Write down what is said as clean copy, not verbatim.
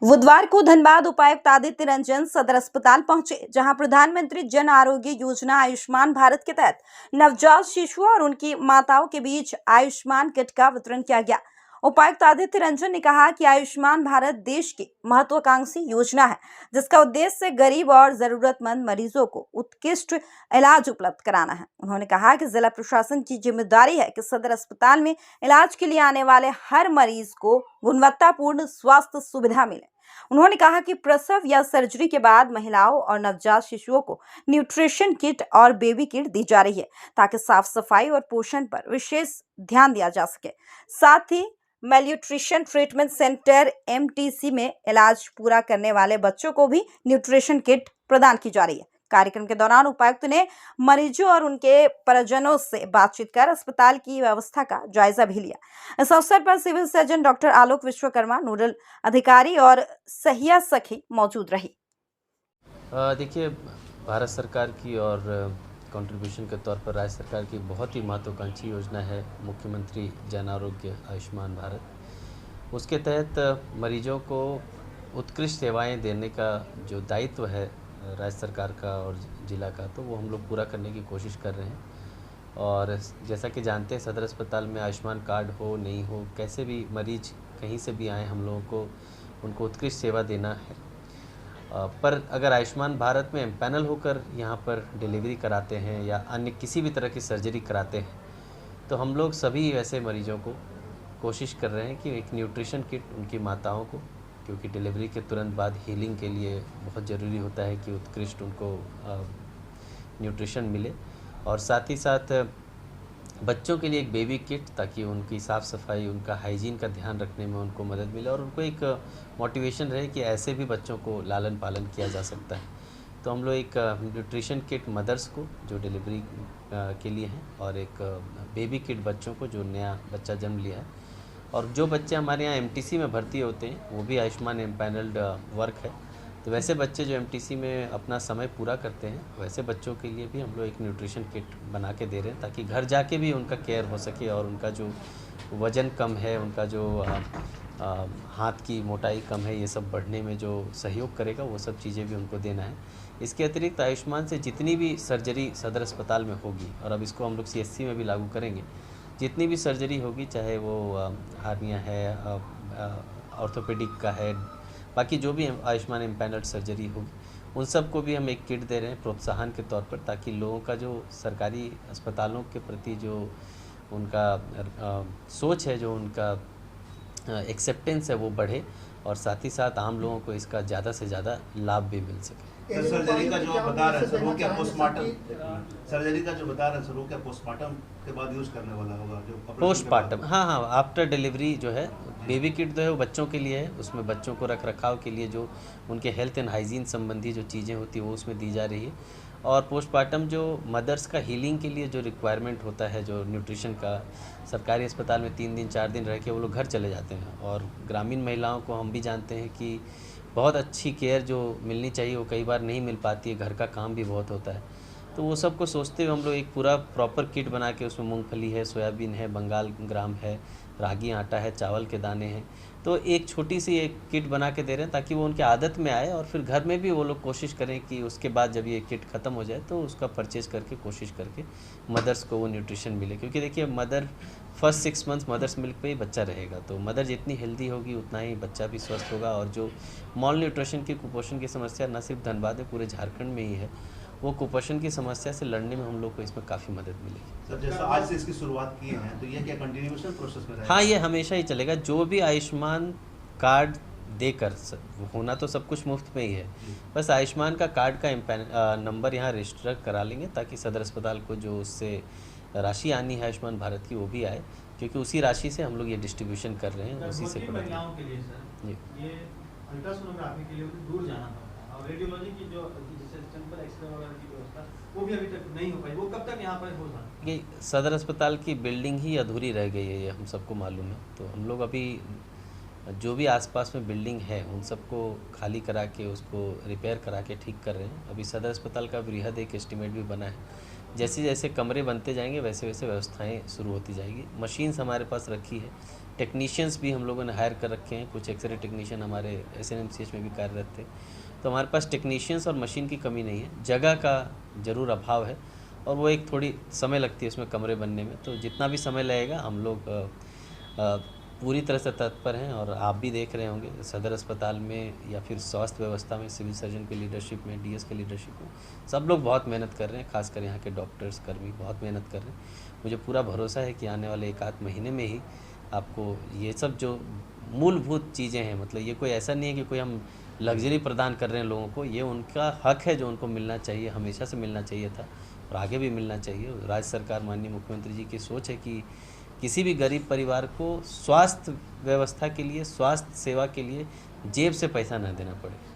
बुधवार को धनबाद उपायुक्त आदित्य रंजन सदर अस्पताल पहुंचे, जहां प्रधानमंत्री जन आरोग्य योजना आयुष्मान भारत के तहत नवजात शिशुओं और उनकी माताओं के बीच आयुष्मान किट का वितरण किया गया। उपायुक्त आदित्य रंजन ने कहा कि आयुष्मान भारत देश की महत्वाकांक्षी योजना है, जिसका उद्देश्य गरीब और जरूरतमंद मरीजों को उत्कृष्ट इलाज उपलब्ध कराना है। उन्होंने कहा कि जिला प्रशासन की जिम्मेदारी है कि सदर अस्पताल में इलाज के लिए आने वाले हर मरीज को गुणवत्तापूर्ण स्वास्थ्य सुविधा मिले। उन्होंने कहा कि प्रसव या सर्जरी के बाद महिलाओं और नवजात शिशुओं को न्यूट्रिशन किट और बेबी किट दी जा रही है, ताकि साफ सफाई और पोषण पर विशेष ध्यान दिया जा सके। साथ ही मेलन्यूट्रिशन ट्रीटमेंट सेंटर (MTC) में इलाज पूरा करने वाले बच्चों को भी न्यूट्रिशन किट प्रदान की जा रही है। कार्यक्रम के दौरान उपायुक्त ने मरीजों और उनके परिजनों से बातचीत कर अस्पताल की व्यवस्था का जायजा भी लिया। इस अवसर पर सिविल सर्जन डॉक्टर आलोक विश्वकर्मा, नोडल अधिकारी और सहिया सखी मौजूद रही। देखिए, भारत सरकार की और कंट्रीब्यूशन के तौर पर राज्य सरकार की बहुत ही महत्वाकांक्षी योजना है मुख्यमंत्री जन आरोग्य आयुष्मान भारत। उसके तहत मरीजों को उत्कृष्ट सेवाएं देने का जो दायित्व है राज्य सरकार का और ज़िला का, तो वो हम लोग पूरा करने की कोशिश कर रहे हैं। और जैसा कि जानते हैं, सदर अस्पताल में आयुष्मान कार्ड हो नहीं हो, कैसे भी मरीज कहीं से भी आए, हम लोगों को उनको उत्कृष्ट सेवा देना है। पर अगर आयुष्मान भारत में एम्पैनल होकर यहाँ पर डिलीवरी कराते हैं या अन्य किसी भी तरह की सर्जरी कराते हैं, तो हम लोग सभी ऐसे मरीजों को कोशिश कर रहे हैं कि एक न्यूट्रिशन किट उनकी माताओं को, क्योंकि डिलीवरी के तुरंत बाद हीलिंग के लिए बहुत ज़रूरी होता है कि उत्कृष्ट उनको न्यूट्रिशन मिले, और साथ ही साथ बच्चों के लिए एक बेबी किट, ताकि उनकी साफ़ सफाई, उनका हाइजीन का ध्यान रखने में उनको मदद मिले और उनको एक मोटिवेशन रहे कि ऐसे भी बच्चों को लालन पालन किया जा सकता है। तो हम लोग एक न्यूट्रिशन किट मदर्स को जो डिलीवरी के लिए हैं, और एक बेबी किट बच्चों को जो नया बच्चा जन्म लिया है, और जो बच्चे हमारे यहाँ MTC में भर्ती होते हैं वो भी आयुष्मान एम्पैनल्ड वर्क है। तो वैसे बच्चे जो MTC में अपना समय पूरा करते हैं, वैसे बच्चों के लिए भी हम लोग एक न्यूट्रिशन किट बना के दे रहे हैं, ताकि घर जाके भी उनका केयर हो सके और उनका जो वज़न कम है, उनका जो हाथ की मोटाई कम है, ये सब बढ़ने में जो सहयोग करेगा वो सब चीज़ें भी उनको देना है। इसके अतिरिक्त आयुष्मान से जितनी भी सर्जरी सदर अस्पताल में होगी, और अब इसको हम लोग CSC में भी लागू करेंगे, जितनी भी सर्जरी होगी, चाहे वो हार्निया है, ऑर्थोपेडिक का है, बाकी जो भी आयुष्मान एम्पैनल्ड सर्जरी होगी, उन सब को भी हम एक किट दे रहे हैं प्रोत्साहन के तौर पर, ताकि लोगों का जो सरकारी अस्पतालों के प्रति जो उनका सोच है, जो उनका एक्सेप्टेंस है, वो बढ़े, और साथ ही साथ आम लोगों को इसका ज़्यादा से ज़्यादा लाभ भी मिल सके। सर्जरी का जो आप बता रहे हैं सर, वो क्या पोस्टमार्टम, सर्जरी का जो बता रहे हैं सर, वो क्या पोस्टमार्टम के बाद यूज़ करने वाला होगा? जो पोस्टमार्टम, हाँ, आफ्टर डिलीवरी जो है बेबी किट जो है वो बच्चों के लिए है। उसमें बच्चों को रख रखाव के लिए जो उनके हेल्थ एंड हाइजीन संबंधी जो चीज़ें होती है वो उसमें दी जा रही है। और पोस्टमार्टम जो मदर्स का हीलिंग के लिए जो रिक्वायरमेंट होता है, जो न्यूट्रिशन का, सरकारी अस्पताल में 3 दिन 4 दिन रह के वो लोग घर चले जाते हैं, और ग्रामीण महिलाओं को हम भी जानते हैं कि बहुत अच्छी केयर जो मिलनी चाहिए वो कई बार नहीं मिल पाती है, घर का काम भी बहुत होता है। तो वो सब को सोचते हुए हम लोग एक पूरा प्रॉपर किट बना के, उसमें मूंगफली है, सोयाबीन है, बंगाल ग्राम है, रागी आटा है, चावल के दाने हैं, तो एक छोटी सी एक किट बना के दे रहे हैं, ताकि वो उनके आदत में आए, और फिर घर में भी वो लोग कोशिश करें कि उसके बाद जब ये किट ख़त्म हो जाए तो उसका परचेज़ करके कोशिश करके मदर्स को वो न्यूट्रिशन मिले। क्योंकि देखिए, mother first 6 months mother's milk पे ही बच्चा रहेगा, तो मदर जितनी हेल्दी होगी उतना ही बच्चा भी स्वस्थ होगा। और जो मॉल न्यूट्रिशन की, कुपोषण की समस्या न सिर्फ धनबाद में, पूरे झारखंड में ही है, वो कुपोषण की समस्या से लड़ने में हम लोग को इसमें काफ़ी मदद मिलेगी। सर, जैसा आज से इसकी शुरुआत की है, तो ये क्या कंटिन्यूएशन प्रोसेस में रहेगा? हाँ, ये हमेशा ही चलेगा। जो भी आयुष्मान कार्ड देकर, होना तो सब कुछ मुफ्त में ही है, बस आयुष्मान का कार्ड का नंबर यहाँ रजिस्टर करा लेंगे, ताकि सदर अस्पताल को जो उससे राशि आनी है आयुष्मान भारत की, वो भी आए, क्योंकि उसी राशि से हम लोग ये डिस्ट्रीब्यूशन कर रहे हैं, उसी से महिलाओं के लिए सर ये अल्ट्रासोनोग्राफी के लिए दूर जाना पड़ता है, और रेडियोलॉजी की जो सिंपल एक्सरे वगैरह की व्यवस्था वो भी अभी तक नहीं हो पाई, वो कब तक यहाँ पर हो सकता है? सदर अस्पताल की बिल्डिंग ही अधूरी रह गई है, ये हम सबको मालूम है। तो हम लोग अभी जो भी आसपास में बिल्डिंग है उन सबको खाली करा के, उसको रिपेयर करा के ठीक कर रहे हैं। अभी सदर अस्पताल का बृहद एक एस्टिमेट भी बना है, जैसे जैसे कमरे बनते जाएंगे वैसे वैसे व्यवस्थाएं शुरू होती जाएगी। मशीन्स हमारे पास रखी है, टेक्नीशियंस भी हम लोगों ने हायर कर रखे हैं, कुछ एक्सरे टेक्नीशियन हमारे SNMCH में भी कार्यरत थे। तो हमारे पास टेक्नीशियंस और मशीन की कमी नहीं है, जगह का ज़रूर अभाव है और वो एक थोड़ी समय लगती है उसमें कमरे बनने में। तो जितना भी समय लगेगा हम लोग पूरी तरह से तत्पर हैं और आप भी देख रहे होंगे सदर अस्पताल में या फिर स्वास्थ्य व्यवस्था में सिविल सर्जन की लीडरशिप में, DS के लीडरशिप में सब लोग बहुत मेहनत कर रहे हैं, खासकर यहाँ के डॉक्टर्स कर्मी बहुत मेहनत कर रहे हैं। मुझे पूरा भरोसा है कि आने वाले 1 आध महीने में ही आपको ये सब जो मूलभूत चीज़ें हैं, मतलब ये कोई ऐसा नहीं है कि कोई हम लग्जरी प्रदान कर रहे हैं लोगों को, ये उनका हक है जो उनको मिलना चाहिए, हमेशा से मिलना चाहिए था और आगे भी मिलना चाहिए। राज्य सरकार माननीय मुख्यमंत्री जी की सोच है कि किसी भी गरीब परिवार को स्वास्थ्य व्यवस्था के लिए, स्वास्थ्य सेवा के लिए जेब से पैसा न देना पड़े।